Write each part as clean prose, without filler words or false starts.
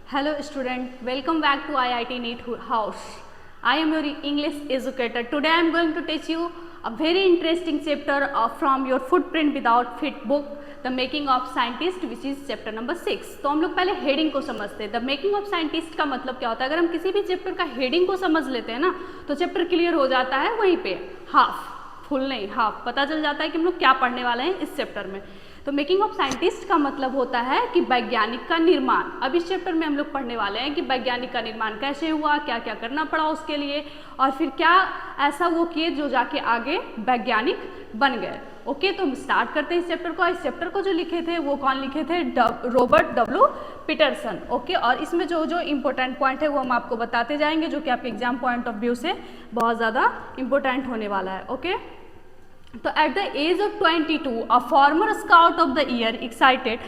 Hello student, welcome back to IIT NEET House. I am your English educator. Today I am going to teach you a very interesting chapter from your footprint without fit book, The Making of Scientist, which is chapter number 6. तो हम लोग पहले heading को समझते हैं. The making of scientist का मतलब क्या होता है? अगर हम किसी भी चैप्टर का हेडिंग को समझ लेते हैं ना तो चैप्टर क्लियर हो जाता है वहीं पे. हाफ, फुल नहीं, हाफ पता चल जाता है कि हम लोग क्या पढ़ने वाले हैं इस चैप्टर में. तो मेकिंग ऑफ साइंटिस्ट का मतलब होता है कि वैज्ञानिक का निर्माण. अब इस चैप्टर में हम लोग पढ़ने वाले हैं कि वैज्ञानिक का निर्माण कैसे हुआ, क्या क्या करना पड़ा उसके लिए, और फिर क्या ऐसा वो किए जो जाके आगे वैज्ञानिक बन गए. ओके, तो हम स्टार्ट करते हैं इस चैप्टर को. इस चैप्टर को जो लिखे थे वो कौन लिखे थे? Robert W Peterson. ओके, और इसमें जो जो इंपॉर्टेंट पॉइंट है वो हम आपको बताते जाएंगे, जो कि आपके एग्जाम पॉइंट ऑफ व्यू से बहुत ज़्यादा इंपॉर्टेंट होने वाला है. ओके, तो at the age of 22, a former scout of the year excited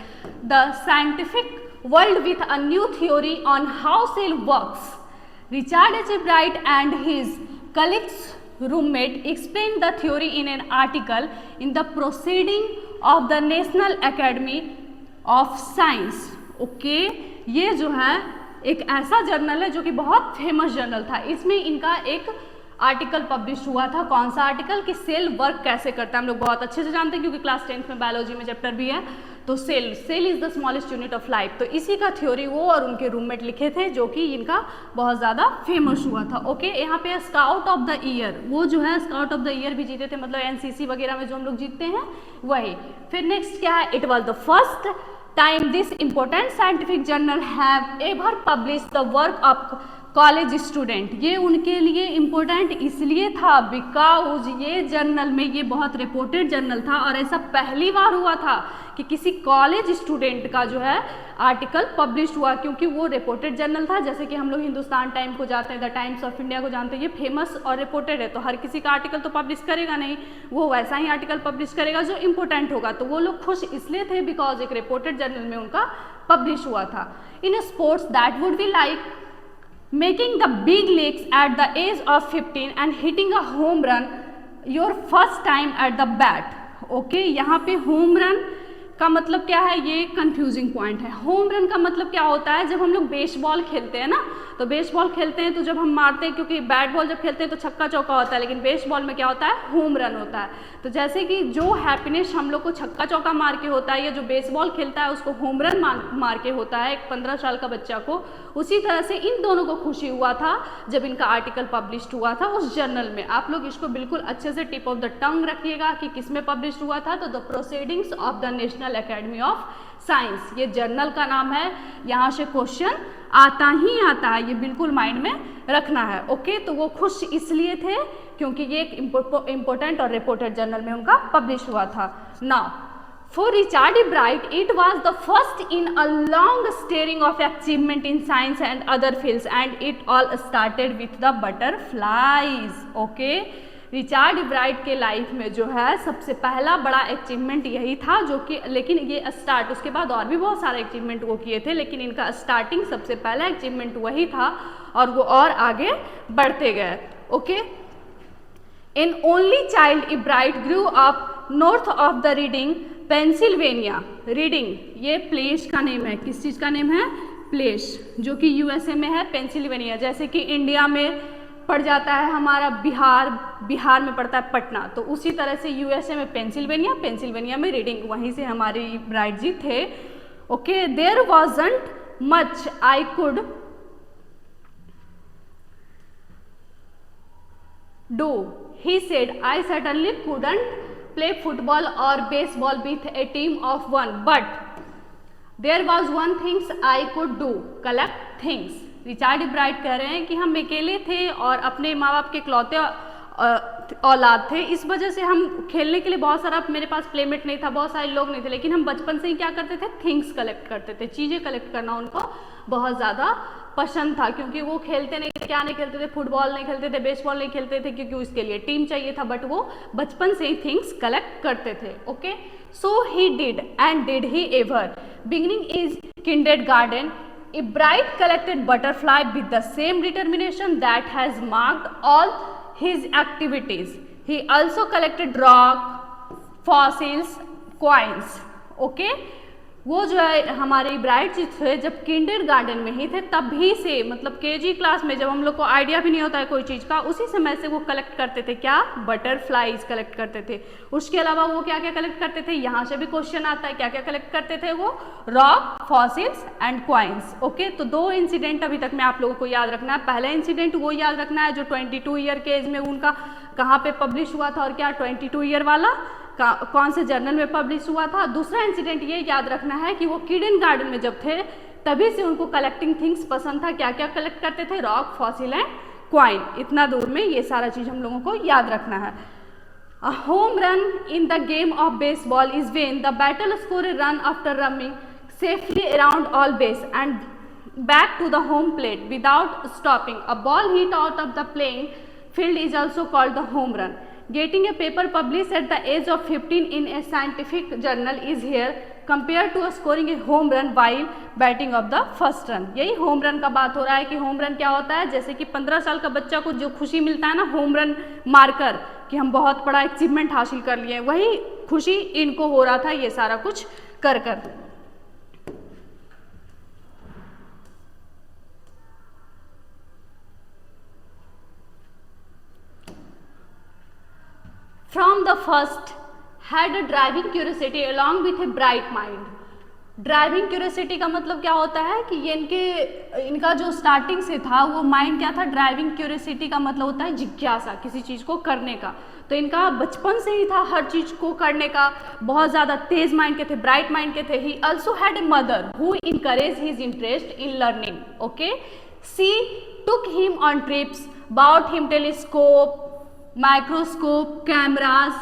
the scientific world with a new theory on how cell works. Richard H. Bright and his colleagues roommate explained the theory in an article in the Proceeding of the National Academy of Science. Okay, ये जो है एक ऐसा journal है जो कि बहुत famous journal था. इसमें इनका एक आर्टिकल पब्लिश हुआ था. कौन सा आर्टिकल? कि सेल वर्क कैसे करता है. हम लोग बहुत अच्छे से जानते हैं क्योंकि क्लास 10th में बायोलॉजी में चैप्टर भी है. तो cell is the smallest unit of life. तो इसी का थ्योरी वो और उनके रूममेट लिखे थे, जो कि इनका बहुत ज़्यादा फेमस हुआ था. ओके, यहाँ पे स्काउट ऑफ द ईयर, वो जो है स्काउट ऑफ द ईयर भी जीते थे, मतलब एनसीसी वगैरह में जो हम लोग जीतते हैं वही. फिर नेक्स्ट क्या है? It was the first time this important scientific journal have ever publish the work of college student. ये उनके लिए इम्पोर्टेंट इसलिए था बिकॉज ये जर्नल में ये बहुत रिपोर्टेड जर्नल था, और ऐसा पहली बार हुआ था कि किसी कॉलेज स्टूडेंट का जो है आर्टिकल पब्लिश हुआ, क्योंकि वो रिपोर्टेड जर्नल था. जैसे कि हम लोग हिंदुस्तान टाइम को जानते हैं, द टाइम्स ऑफ इंडिया को जानते हैं, ये फेमस और रिपोर्टेड है, तो हर किसी का आर्टिकल तो पब्लिश करेगा नहीं, वो वैसा ही आर्टिकल पब्लिश करेगा जो इम्पोर्टेंट होगा. तो वो लोग खुश इसलिए थे बिकॉज एक रिपोर्टेड जर्नल में उनका पब्लिश हुआ था. In sports that would be like making the big leagues at the age of 15 and hitting a home run your first time at the bat. Okay, यहाँ पे होम रन का मतलब क्या है? ये कंफ्यूजिंग पॉइंट है. होम रन का मतलब क्या होता है? जब हम लोग बेसबॉल खेलते हैं ना, तो बेसबॉल खेलते हैं तो जब हम मारते हैं, क्योंकि बैट बॉल जब खेलते हैं तो छक्का चौका होता है, लेकिन बेसबॉल में क्या होता है? होम रन होता है. तो जैसे कि जो हैप्पीनेस हम लोग को छक्का चौका मार के होता है, या जो बेसबॉल खेलता है उसको होम रन मार के होता है एक 15 साल का बच्चा को, उसी तरह से इन दोनों को खुशी हुआ था जब इनका आर्टिकल पब्लिश हुआ था उस जर्नल में. आप लोग इसको बिल्कुल अच्छे से टिप ऑफ द टंग रखिएगा कि किस में पब्लिश हुआ था. तो the proceedings of the national academy of science, ये जर्नल का नाम है. यहाँ से क्वेश्चन आता ही आता है, ये बिल्कुल माइंड में रखना है. ओके, तो वो खुश इसलिए थे क्योंकि ये एक इम्पोर्टेंट और रिपोर्टेड जर्नल में उनका पब्लिश हुआ था. Now for Richard Bright, it was the first in a long string of achievement in science and other fields, and it all started with the butterflies. Okay, Richard bright के life में जो है सबसे पहला बड़ा achievement यही था, जो कि लेकिन ये स्टार्ट, उसके बाद और भी बहुत सारे अचीवमेंट वो किए थे, लेकिन इनका स्टार्टिंग सबसे पहला अचीवमेंट वही था, और वो और आगे बढ़ते गए. Okay, an only child Bright grew up north of the Reading Pennsylvania. Reading ये प्लेस का नेम है. किस चीज़ का नेम है? प्लेस, जो कि यूएसए में है, पेंसिल्वेनिया. जैसे कि इंडिया में पड़ जाता है हमारा बिहार में पड़ता है पटना, तो उसी तरह से यूएसए में पेंसिल्वेनिया में रीडिंग, वहीं से हमारे ब्राइट जी थे. Okay, there wasn't much I could do, he said, I certainly couldn't play football or baseball with a team of one, but there was one things I could do, collect things. Richard bright कह रहे हैं कि हम अकेले थे और अपने माँ बाप के इकलौते औलाद थे, इस वजह से हम खेलने के लिए बहुत सारा, मेरे पास प्लेमेट नहीं था, बहुत सारे लोग नहीं थे, लेकिन हम बचपन से ही क्या करते थे? थिंग्स कलेक्ट करते थे. चीज़ें कलेक्ट करना उनको बहुत ज़्यादा पसंद था, क्योंकि वो खेलते नहीं थे. क्या नहीं खेलते थे? फुटबॉल नहीं खेलते थे, बेसबॉल नहीं खेलते थे, क्योंकि उसके लिए टीम चाहिए था, बट वो बचपन से ही थिंग्स कलेक्ट करते थे. Okay, so he did, and did he ever. Beginning is kindergarten, Bright collected butterfly with the same determination that has marked all his activities. He also collected rock, fossils, coins. Okay, वो जो है हमारे Bright ji थे जब kindergarten में ही थे तभी से, मतलब केजी क्लास में जब हम लोग को आइडिया भी नहीं होता है कोई चीज़ का, उसी समय से वो कलेक्ट करते थे क्या, बटरफ्लाइज कलेक्ट करते थे। उसके अलावा वो क्या क्या कलेक्ट करते थे, यहाँ से भी क्वेश्चन आता है, क्या क्या कलेक्ट करते थे वो, rock, fossils and coins. Okay, तो 2 इंसिडेंट अभी तक में आप लोगों को याद रखना है। पहला इंसिडेंट वो याद रखना है जो 22 ईयर के एज में उनका कहाँ पे पब्लिश हुआ था, और क्या 22 ईयर वाला कौन से जर्नल में पब्लिश हुआ था। दूसरा इंसिडेंट ये याद रखना है कि वो किंडरगार्टन में जब थे तभी से उनको कलेक्टिंग थिंग्स पसंद था, क्या क्या कलेक्ट करते थे, रॉक, फॉसिल एंड क्वाइन। इतना दूर में ये सारा चीज़ हम लोगों को याद रखना है। A home run in the game of baseball is when the batter scores a run after running safely around all base and back to the home plate without stopping. A ball hit out of the playing field is also called the home run. Getting a paper published at the age of 15 in a scientific journal is here compared to scoring a home run while batting of the first run. यही home run का बात हो रहा है कि home run क्या होता है, जैसे कि 15 साल का बच्चा को जो खुशी मिलता है ना होम रन मारकर कि हम बहुत बड़ा अचीवमेंट हासिल कर लिए, वही खुशी इनको हो रहा था ये सारा कुछ कर कर। From the first had a driving curiosity along with a bright mind. Driving curiosity का मतलब क्या होता है कि ये इनका जो स्टार्टिंग से था वो माइंड क्या था, ड्राइविंग क्यूरियोसिटी का मतलब होता है जिज्ञासा, किसी चीज़ को करने का। तो इनका बचपन से ही था हर चीज़ को करने का, बहुत ज़्यादा तेज माइंड के थे, ब्राइट माइंड के थे। He also had a mother who encourage his interest in learning. Okay, she took him on trips, bought him telescope, microscope, cameras,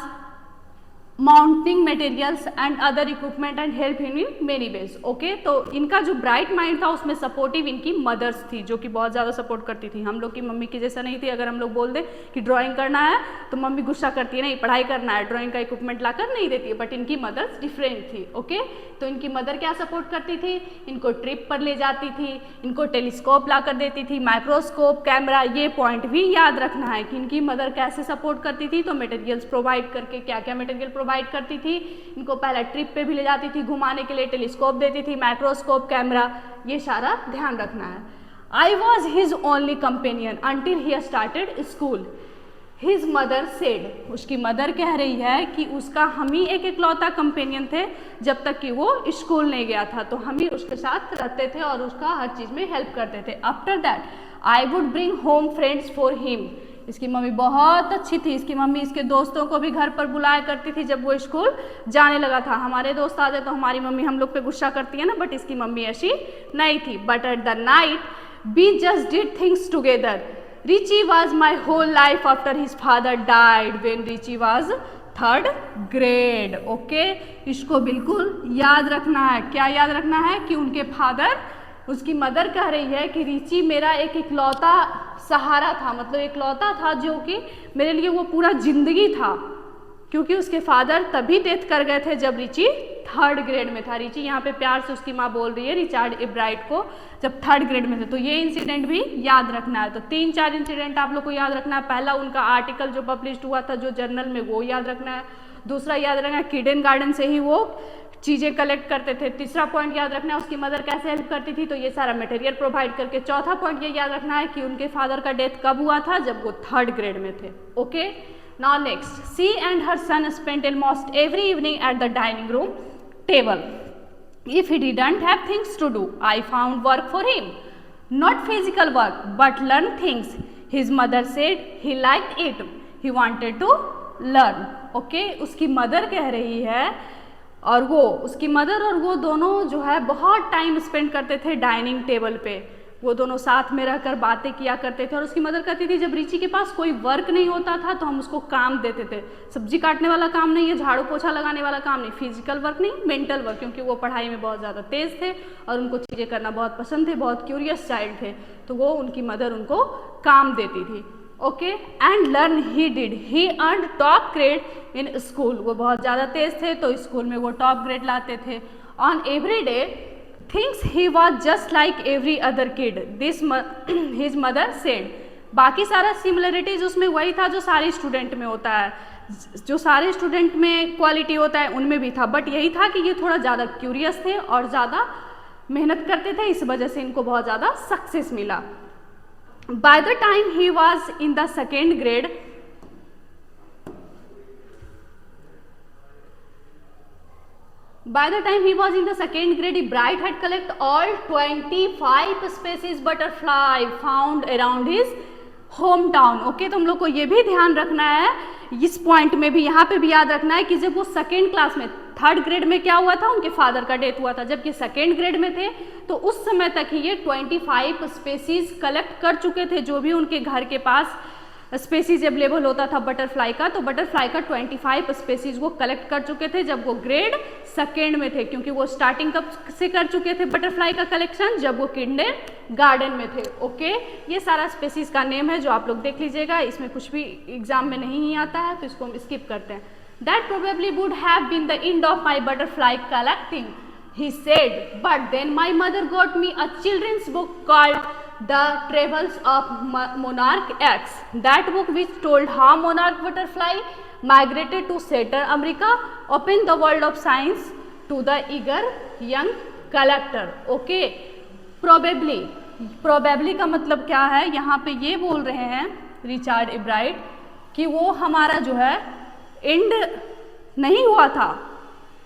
mounting materials and other equipment and help him in many ways. Okay, तो इनका जो bright mind था उसमें supportive इनकी mother's थी जो कि बहुत ज़्यादा सपोर्ट करती थी। हम लोग की मम्मी की जैसा नहीं थी, अगर हम लोग बोल दें कि ड्राइंग करना है तो मम्मी गुस्सा करती है, नहीं पढ़ाई करना है, ड्राइंग का इक्विपमेंट लाकर नहीं देती है। बट इनकी मदर्स डिफरेंट थी। ओके, तो इनकी मदर क्या सपोर्ट करती थी, इनको ट्रिप पर ले जाती थी, इनको टेलीस्कोप ला कर देती थी, माइक्रोस्कोप, कैमरा। ये पॉइंट भी याद रखना है कि इनकी मदर कैसे सपोर्ट करती थी, तो मटेरियल्स प्रोवाइड करके। क्या क्या मटेरियल प्रोवाइड करती थी, इनको पहले ट्रिप पे भी ले जाती थी घुमाने के लिए, टेलीस्कोप देती थी, माइक्रोस्कोप, कैमरा, ये सारा ध्यान रखना है। I was his only companion until he started school, his mother said. उसकी मदर कह रही है कि उसका हम ही एक इकलौता कंपेनियन थे जब तक कि वो स्कूल नहीं गया था, तो हम ही उसके साथ रहते थे और उसका हर चीज़ में हेल्प करते थे। After that I would bring home friends for him. इसकी मम्मी बहुत अच्छी थी, इसकी मम्मी इसके दोस्तों को भी घर पर बुलाया करती थी जब वो स्कूल जाने लगा था। हमारे दोस्त आ जाए तो हमारी मम्मी हम लोग पे गुस्सा करती है ना, बट इसकी मम्मी ऐसी नहीं थी। But at the night we just did things together. Richie was my whole life after his father died when Richie was 3rd grade. Okay, इसको बिल्कुल याद रखना है। क्या याद रखना है कि उनके फादर, उसकी मदर कह रही है कि रिची मेरा एक इकलौता सहारा था, मतलब इकलौता था जो कि मेरे लिए वो पूरा जिंदगी था, क्योंकि उसके फादर तभी डेथ कर गए थे जब रिची 3rd ग्रेड में था। रिची यहाँ पे प्यार से उसकी माँ बोल रही है रिचार्ड एब्राइट को, जब 3rd ग्रेड में थे। तो ये इंसिडेंट भी याद रखना है। तो 3-4 इंसिडेंट आप लोग को याद रखना है। पहला उनका आर्टिकल जो पब्लिश हुआ था जो जर्नल में, वो याद रखना है। दूसरा याद रखना है किंडरगार्टन से ही वो चीज़ें कलेक्ट करते थे। तीसरा पॉइंट याद रखना है उसकी मदर कैसे हेल्प करती थी, तो ये सारा मटेरियल प्रोवाइड करके। चौथा पॉइंट ये याद रखना है कि उनके फादर का डेथ कब हुआ था, जब वो 3rd ग्रेड में थे। Okay, now next, she and her son spent almost every evening at the dining room table. If he didn't have things to do I found work for him, not physical work but learn things. His mother said he liked it, he wanted to learn. Okay, उसकी mother कह रही है, और वो उसकी mother और वो दोनों जो है बहुत टाइम स्पेंड करते थे डाइनिंग टेबल पे। वो दोनों साथ में रहकर बातें किया करते थे। और उसकी मदर कहती थी जब रिची के पास कोई वर्क नहीं होता था तो हम उसको काम देते थे। सब्जी काटने वाला काम नहीं है, झाड़ू पोछा लगाने वाला काम नहीं, फिजिकल वर्क नहीं, मेंटल वर्क, क्योंकि वो पढ़ाई में बहुत ज़्यादा तेज थे और उनको चीज़ें करना बहुत पसंद थे, बहुत क्यूरियस चाइल्ड थे। तो वो उनकी मदर उनको काम देती थी। Okay, and learn he did, he earn top grade in school. वो बहुत ज़्यादा तेज थे तो स्कूल में वो टॉप ग्रेड लाते थे। On every day things he was just like every other kid, this his mother said. बाकी सारा सिमिलरिटीज उसमें वही था जो सारे स्टूडेंट में होता है। जो सारे स्टूडेंट में क्वालिटी होता है उनमें भी था, बट यही था कि ये थोड़ा ज़्यादा क्यूरियस थे और ज़्यादा मेहनत करते थे, इस वजह से इनको बहुत ज़्यादा सक्सेस मिला। By the time he was in the second grade, by the time he was in the second grade, Bright had collected all 25 species butterfly found around his hometown. Okay, तो हम लोग को ये भी ध्यान रखना है, इस पॉइंट में भी, यहाँ पे भी याद रखना है कि जब वो सेकेंड क्लास में, थर्ड ग्रेड में क्या हुआ था, उनके फादर का डेथ हुआ था, जबकि सेकेंड ग्रेड में थे तो उस समय तक ही ये 25 स्पेसीज कलेक्ट कर चुके थे, जो भी उनके घर के पास स्पेसीज अवेलेबल होता था बटरफ्लाई का, तो बटरफ्लाई का 25 स्पेसीज वो कलेक्ट कर चुके थे जब वो ग्रेड सेकेंड में थे, क्योंकि वो स्टार्टिंग कब से कर चुके थे बटरफ्लाई का कलेक्शन, जब वो किंडर गार्डन में थे। ओके, ये सारा स्पेसीज का नेम है जो आप लोग देख लीजिएगा, इसमें कुछ भी एग्जाम में नहीं आता है तो इसको हम स्किप करते हैं। That probably would have been the end of my butterfly collecting, he said, but then my mother got me a children's book called The Travels of Monarch X. That book, which told how monarch butterfly migrated to Southern America, opened the world of science to the eager young collector. Okay, probably का मतलब क्या है, यहाँ पे ये बोल रहे हैं रिचर्ड ए ब्राइट कि वो हमारा जो है एंड नहीं हुआ था,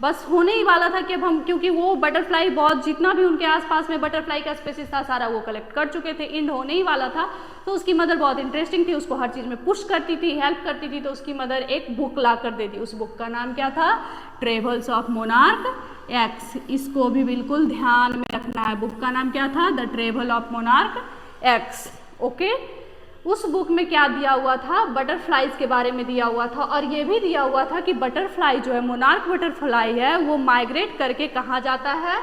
बस होने ही वाला था कि अब हम, क्योंकि वो बटरफ्लाई बहुत, जितना भी उनके आसपास में बटरफ्लाई का स्पेसीज था सारा वो कलेक्ट कर चुके थे, एंड होने ही वाला था। तो उसकी मदर बहुत इंटरेस्टिंग थी, उसको हर चीज़ में पुश करती थी, हेल्प करती थी, तो उसकी मदर एक बुक ला कर देती। उस बुक का नाम क्या था? Travels of monarch x. इसको भी बिल्कुल ध्यान में रखना है, बुक का नाम क्या था? The travel of monarch x. Okay, उस बुक में क्या दिया हुआ था? बटरफ्लाइज के बारे में दिया हुआ था, और ये भी दिया हुआ था कि बटरफ्लाई जो है, मोनार्क बटरफ्लाई है, वो माइग्रेट करके कहाँ जाता है?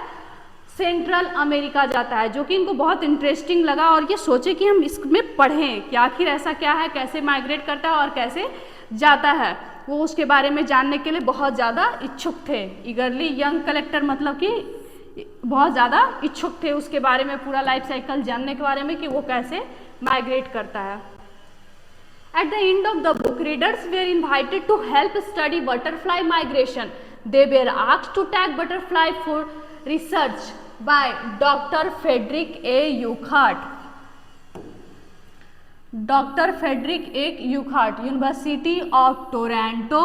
सेंट्रल अमेरिका जाता है, जो कि इनको बहुत इंटरेस्टिंग लगा और ये सोचे कि हम इसमें पढ़ें कि आखिर ऐसा क्या है, कैसे माइग्रेट करता है और कैसे जाता है। वो उसके बारे में जानने के लिए बहुत ज़्यादा इच्छुक थे। ईगरली यंग कलेक्टर मतलब कि बहुत ज़्यादा इच्छुक थे उसके बारे में, पूरा लाइफ साइकिल जानने के बारे में कि वो कैसे माइग्रेट करता है। At the end of the book, readers were invited to help study butterfly migration. They were asked to tag butterfly for research by Dr. Frederick A. Urquhart. Dr. Frederick A. Urquhart, University of Toronto,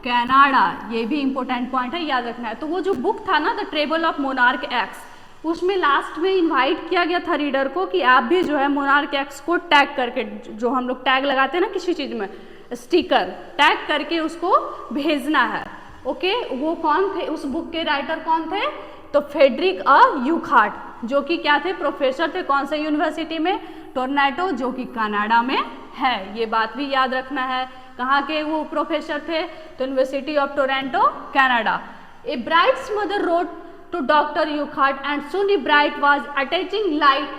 Canada. ये भी important point है, याद रखना है। तो वो जो book था ना, the travel of monarch x, उसमें लास्ट में इनवाइट किया गया था रीडर को कि आप भी जो है मोनार्क एक्स को टैग करके, जो हम लोग टैग लगाते हैं ना किसी चीज़ में, स्टिकर टैग करके उसको भेजना है। ओके, वो कौन थे? उस बुक के राइटर कौन थे? तो फेडरिक यूर्कहार्ट, जो कि क्या थे? प्रोफेसर थे। कौन से यूनिवर्सिटी में? टोरंटो, जो कि कनाडा में है। ये बात भी याद रखना है। कहाँ के वो प्रोफेसर थे? तो university of Toronto, Canada. A brides mother road to Dr. Urquhart, and soon Bright was attaching light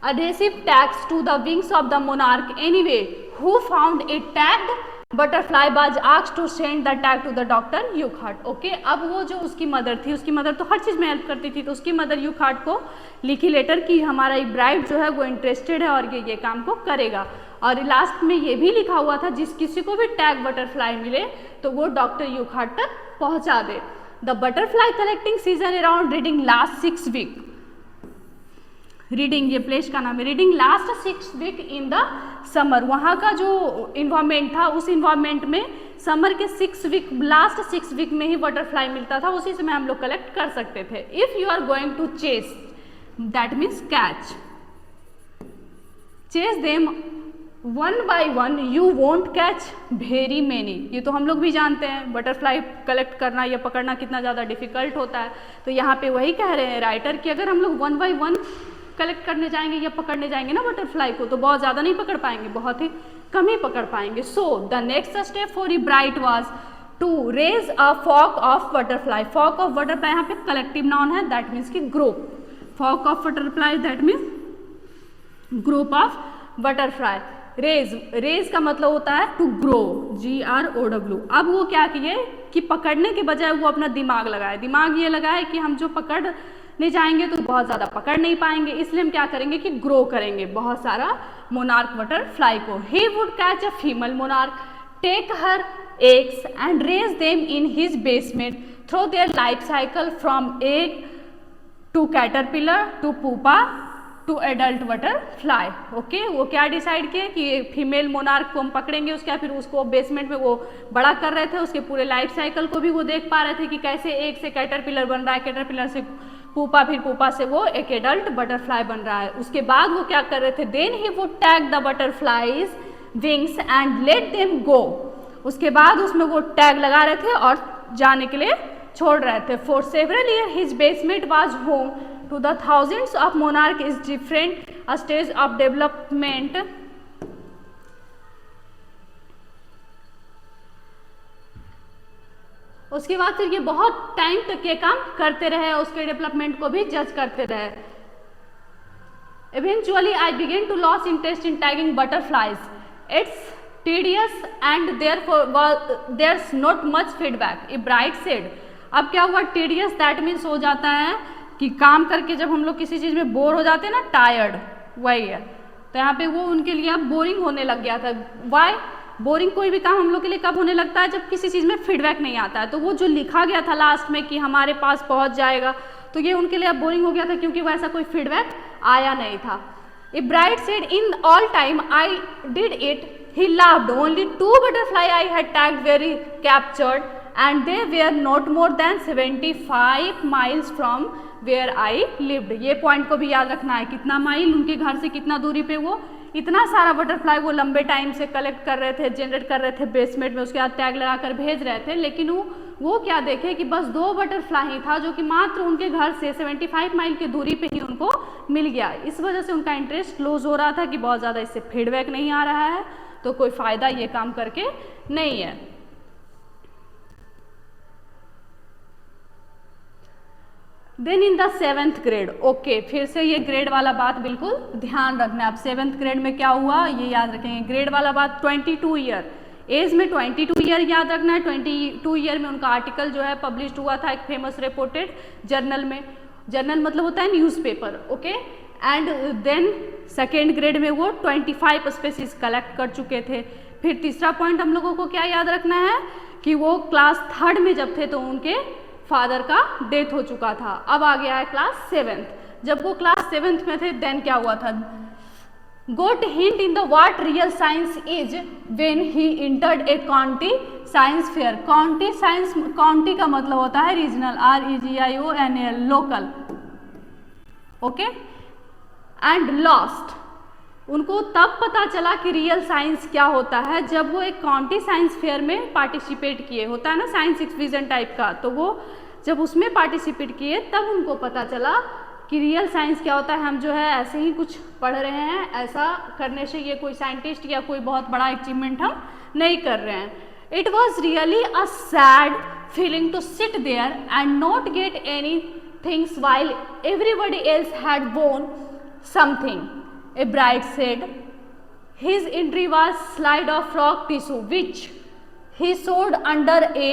adhesive tags to the wings of the monarch. Anyway, who found a tagged butterfly was asked to send the tag to the Dr. Urquhart. Okay, अब वो जो उसकी mother थी, उसकी mother तो हर चीज़ में help करती थी, तो उसकी मदर यूर्कहार्ट को लिखी लेटर कि हमारा ये ब्राइट जो है वो इंटरेस्टेड है और ये काम को करेगा। और लास्ट में ये भी लिखा हुआ था, जिस किसी को भी टैग बटरफ्लाई मिले तो वो डॉक्टर यूर्कहार्ट तक पहुँचा दे। The butterfly collecting season around reading last 6 week. Reading, ये प्लेस का नाम है। Reading last 6 week in the summer. वहाँ का जो इन्वायरमेंट था, उस इन्वायरमेंट में समर के 6 वीक, लास्ट 6 वीक में ही बटरफ्लाई मिलता था, उसी समय हम लोग कलेक्ट कर सकते थे। If you are going to chase, that means catch, chase them one by one, you won't catch very many. ये तो हम लोग भी जानते हैं, बटरफ्लाई कलेक्ट करना या पकड़ना कितना ज़्यादा डिफिकल्ट होता है। तो यहाँ पे वही कह रहे हैं राइटर कि अगर हम लोग 1 बाय 1 कलेक्ट करने जाएंगे या पकड़ने जाएंगे ना बटरफ्लाई को, तो बहुत ज़्यादा नहीं पकड़ पाएंगे, बहुत ही कम ही पकड़ पाएंगे। So the next step for Bright was to raise a flock of butterfly. Flock of butterfly यहाँ पे कलेक्टिव नाउन है, दैट मीन्स कि group. Flock of butterfly that means group of butterfly. Raise का मतलब होता है टू ग्रो, GROW। अब वो क्या किए कि पकड़ने के बजाय वो अपना दिमाग लगाए। दिमाग ये लगाए कि हम जो पकड़ने जाएंगे तो बहुत ज़्यादा पकड़ नहीं पाएंगे, इसलिए हम क्या करेंगे कि ग्रो करेंगे बहुत सारा मोनार्क बटरफ्लाई को। He would catch a female monarch, take her eggs and raise them in his basement through their life cycle from egg to caterpillar to pupa to adult butterfly. Okay, वो क्या decide किए कि female monarch को हम पकड़ेंगे, उसके फिर उसको बेसमेंट में वो बड़ा कर रहे थे, उसके पूरे लाइफ साइकिल को भी वो देख पा रहे थे कि कैसे एक से कैटरपिलर बन रहा है, कैटरपिलर से पुपा, फिर पुपा से वो एक एडल्ट बटरफ्लाई बन रहा है। उसके बाद वो क्या कर रहे थे, then he would tag the butterfly's wings and let them go. उसके बाद उसमें वो टैग लगा रहे थे और जाने के लिए छोड़ रहे थे। For several year his basement was home to the thousands of monarch is different a stage of development। उसके बाद फिर ये बहुत टाइम तक ये काम करते रहे, उसके डेवलपमेंट को भी जज करते रहे। Eventually I began to lose interest in tagging butterflies. It's tedious and therefore there's not much feedback, a bright said। अब क्या हुआ, tedious that means हो जाता है कि काम करके जब हम लोग किसी चीज़ में बोर हो जाते हैं ना, टायर्ड, वही है। तो यहाँ पे वो उनके लिए अब बोरिंग होने लग गया था। वाई बोरिंग, कोई भी काम हम लोग के लिए कब होने लगता है, जब किसी चीज़ में फीडबैक नहीं आता है। तो वो जो लिखा गया था लास्ट में कि हमारे पास पहुँच जाएगा, तो ये उनके लिए अब बोरिंग हो गया था क्योंकि वैसा कोई फीडबैक आया नहीं था। A bright said in all time I did it he laughed only 2 butterfly I had tagged very captured and they were not more than 75 miles from where I lived। ये पॉइंट को भी याद रखना है, कितना माइल उनके घर से कितना दूरी पे वो इतना सारा बटरफ्लाई वो लंबे टाइम से कलेक्ट कर रहे थे, जनरेट कर रहे थे बेसमेंट में, उसके बाद टैग लगा कर भेज रहे थे। लेकिन वो क्या देखे कि बस 2 बटरफ्लाई ही था जो कि मात्र उनके घर से 75 माइल की दूरी पे ही उनको मिल गया। इस वजह से उनका इंटरेस्ट लूज हो रहा था कि बहुत ज़्यादा इससे फीडबैक नहीं आ रहा है, तो कोई फ़ायदा ये काम करके नहीं है। Then in the 7th grade, okay, फिर से ये ग्रेड वाला बात बिल्कुल ध्यान रखना है। अब 7th ग्रेड में क्या हुआ ये याद रखेंगे। ग्रेड वाला बात 22 ईयर एज में 22 ईयर याद रखना है। 22 ईयर में उनका आर्टिकल जो है पब्लिश हुआ था एक फेमस रिपोर्टेड जर्नल में। जर्नल मतलब होता है newspaper, okay. And then 2nd grade में वो 25 स्पेसीज कलेक्ट कर चुके थे। फिर तीसरा पॉइंट हम लोगों को क्या याद रखना है कि वो क्लास 3rd में जब थे तो उनके फादर का डेथ हो चुका था। अब आ गया है क्लास 7th। जब वो क्लास 7th में थे देन क्या हुआ था, got hint in the what real science is when he entered a county science fair. County science, county का मतलब होता है regional, REGIONAL, local, okay. And lost, उनको तब पता चला कि रियल साइंस क्या होता है जब वो एक काउंटी साइंस फेयर में पार्टिसिपेट किए, होता है ना साइंस एक्सविजन टाइप का, तो वो जब उसमें पार्टिसिपेट किए तब उनको पता चला कि रियल साइंस क्या होता है। हम जो है ऐसे ही कुछ पढ़ रहे हैं, ऐसा करने से ये कोई साइंटिस्ट या कोई बहुत बड़ा अचीवमेंट हम नहीं कर रहे हैं। It was really a sad feeling to sit there and not get any things while everybody else had won something. A bride said his entry was slide of frog tissue which he sewed under a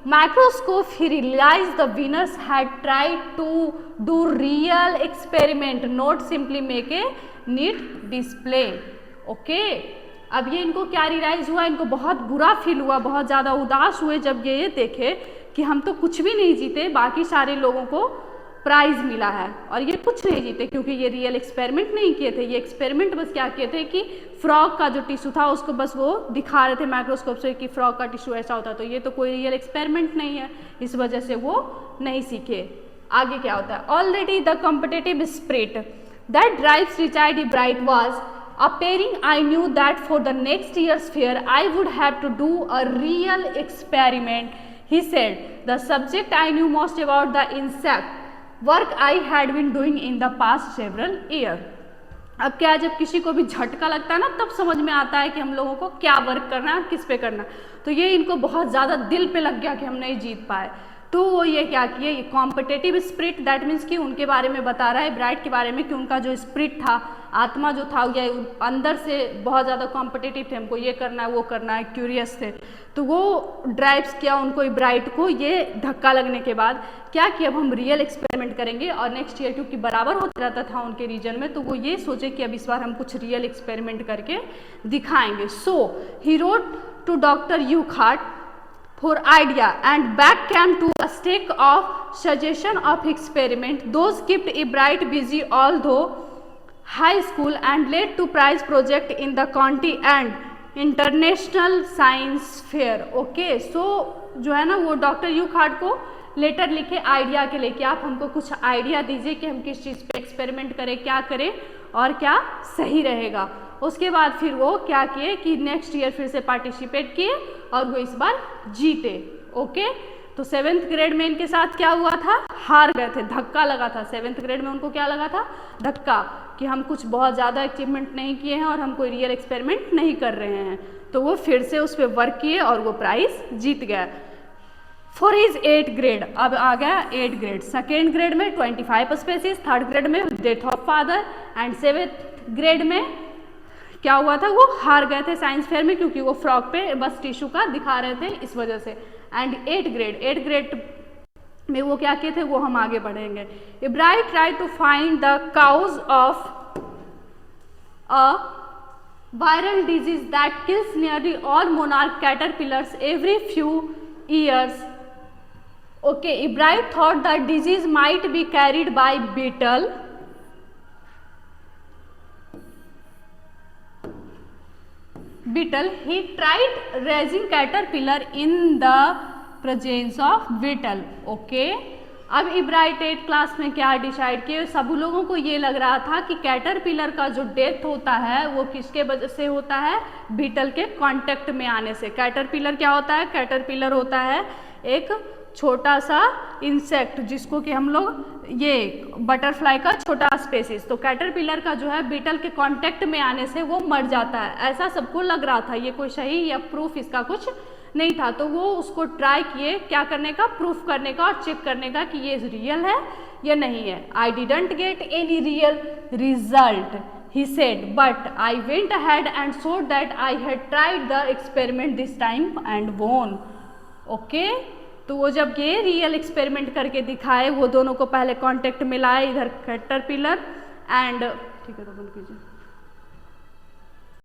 microscope. He realized the winners had tried to do real experiment, not simply make a neat display, okay। अब ये इनको क्या realise हुआ, इनको बहुत बुरा feel हुआ, बहुत ज़्यादा उदास हुए जब ये देखे कि हम तो कुछ भी नहीं जीते, बाकी सारे लोगों को प्राइज मिला है और ये कुछ नहीं जीते क्योंकि ये रियल एक्सपेरिमेंट नहीं किए थे। ये एक्सपेरिमेंट बस क्या किए थे कि फ्रॉग का जो टिश्यू था उसको बस वो दिखा रहे थे माइक्रोस्कोप से कि फ्रॉग का टिश्यू ऐसा होता है, तो ये तो कोई रियल एक्सपेरिमेंट नहीं है, इस वजह से वो नहीं सीखे। आगे क्या होता है, already the competitive spirit that drives Richard bright was appearing। I knew that for the next year's fair I would have to do a real experiment, he said। The subject I knew most about the insect work I had been doing in the past several year. अब क्या, जब किसी को भी झटका लगता है ना तब समझ में आता है कि हम लोगों को क्या वर्क करना है और किस पे करना। तो ये इनको बहुत ज़्यादा दिल पे लग गया कि हम नहीं जीत पाए, तो वो ये क्या किए, ये कॉम्पिटिटिव स्पिरिट, दैट मीन्स कि उनके बारे में बता रहा है ब्राइट के बारे में कि उनका जो स्पिरिट था, आत्मा जो था, ये अंदर से बहुत ज़्यादा कॉम्पिटिटिव थे, हमको ये करना है वो करना है, क्यूरियस थे। तो वो ड्राइव्स किया उनको, ब्राइट को ये धक्का लगने के बाद क्या कि अब हम रियल एक्सपेरिमेंट करेंगे और नेक्स्ट ईयर क्योंकि बराबर होता रहता था उनके रीजन में, तो वो ये सोचे कि अब इस बार हम कुछ रियल एक्सपेरिमेंट करके दिखाएंगे। So he wrote to Dr. Euchardt for idea, and back came to a stack of suggestion of experiment. Those kept Ebright busy although high school and led to prize project in the county and international science fair. Okay, so जो है ना वो doctor यूखार्ट को letter लिखे idea के लिए कि आप हमको कुछ आइडिया दीजिए कि हम किस चीज़ पे एक्सपेरिमेंट करें, क्या करें और क्या सही रहेगा। उसके बाद फिर वो क्या किए कि नेक्स्ट ईयर फिर से पार्टिसिपेट किए और वो इस बार जीते। ओके, तो 7th ग्रेड में इनके साथ क्या हुआ था, हार गए थे, धक्का लगा था। 7th ग्रेड में उनको क्या लगा था, धक्का, कि हम कुछ बहुत ज़्यादा अचीवमेंट नहीं किए हैं और हम कोई रियल एक्सपेरिमेंट नहीं कर रहे हैं। तो वो फिर से उस पर वर्क किए और वो प्राइज जीत गया। फॉर हिज 8th ग्रेड, अब आ गया 8th ग्रेड। 2nd ग्रेड में 25 स्पेसीज, 3rd ग्रेड में death of father, and 7th grade में क्या हुआ था, वो हार गए थे साइंस फेयर में क्योंकि वो फ्रॉक पे बस टिश्यू का दिखा रहे थे इस वजह से। एंड 8th ग्रेड में वो क्या किए थे वो हम आगे बढ़ेंगे। Ebright try to find the cause of a viral disease that kills nearly all monarch caterpillars every few years. Okay, Ebright thought the disease might be carried by beetle. He tried raising caterpillar in the presence of beetle. Okay, अब Ebright 8th class में क्या decide किए, सब लोगों को ये लग रहा था कि कैटरपिलर का जो डेथ होता है वो किसके वजह से होता है, बीटल के कांटेक्ट में आने से। कैटरपिलर क्या होता है, कैटरपिलर होता है एक छोटा सा इंसेक्ट जिसको कि हम लोग ये बटरफ्लाई का छोटा स्पेसिस, तो कैटरपिलर का जो है बीटल के कांटेक्ट में आने से वो मर जाता है, ऐसा सबको लग रहा था। ये कोई सही या प्रूफ इसका कुछ नहीं था, तो वो उसको ट्राई किए क्या करने का, प्रूफ करने का और चेक करने का कि ये रियल है या नहीं है। I didn't get any real result, he said, but I went ahead and showed that I had tried the experiment this time and won. Okay, तो वो जब ये रियल एक्सपेरिमेंट करके दिखाए, वो दोनों को पहले कांटेक्ट में लाए, इधर कैटरपिलर एंड, ठीक है तो बंद कीजिए।